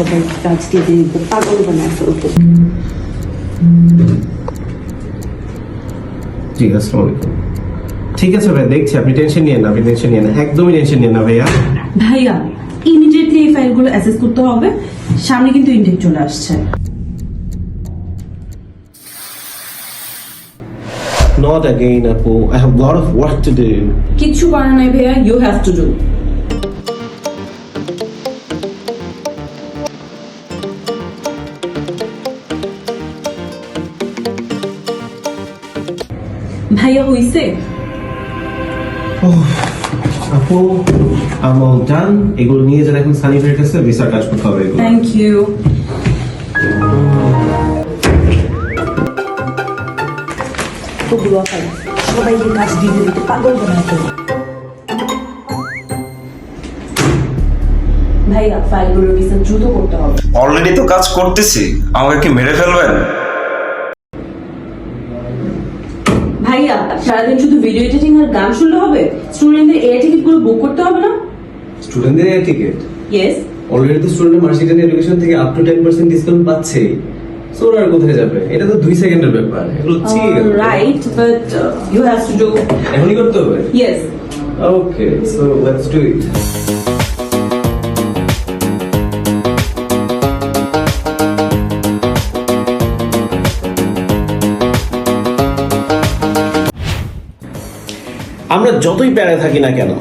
সবাইকে কাজ দিয়ে দিয়ে পাগল বানায় ফেলবো। জি আসসালামু আলাইকুম। ঠিক আছে ভাই, দেখছি, আপনি টেনশন নিয়েন না, একদমই টেনশন নিয়েন না ভাইয়া। ভাইয়া ইমিডিয়েটলি এই ফাইলগুলো অ্যাসেস করতে হবে, সামনে কিন্তু ইনটেক চলে আসছে। Not again, Apu. I have a lot of work to do. কিচ্ছু করার নাই ভাইয়া, ইউ হ্যাভ টু ডু। ভাইয়া হইছে? আপু, I'm all done. এগুলো নিয়ে যারা এখন সানি ভাইয়ের কাছে ভিসার কাজ করতে হবে এগুলো। Thank you. সবাইকে কাজ দিয়ে দিতে পাগল বানায় ফেলবো। ভাইয়া ফাইলগুলো ভিসা দ্রুত করতে হবে। অলরেডি তো কাজ করতেছি, আমাকে কি মেরে ফেলবেন? ভাইয়া সারাদিন শুধু ভিডিও এডিটিং আর গান শুনলে হবে? স্টুডেন্টদের এয়ার টিকিট গুলো বুক করতে হবে না? স্টুডেন্টদের এয়ার টিকেট? ইয়েস। অলরেডি তো স্টুডেন্ট মার্কশিট এন্ড এডুকেশন থেকে আপ টু 10% ডিসকাউন্ট পাচ্ছে। সো আর কোথায় যাবে? এটা তো 2 সেকেন্ডের ব্যাপার। এগুলো ঠিক right, but you have to do. এখনই করতে হবে? Yes. Okay, so let's do it. আমরা যতই প্যারায় থাকি না কেন,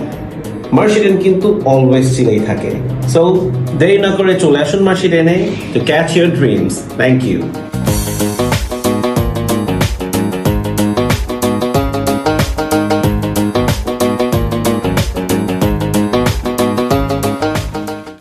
মার্শিডেন কিন্তু অলওয়েজ চিলেই থাকে। সো দেরি না করে চলে আসুন মার্শিডেনে to catch your dreams. Thank you.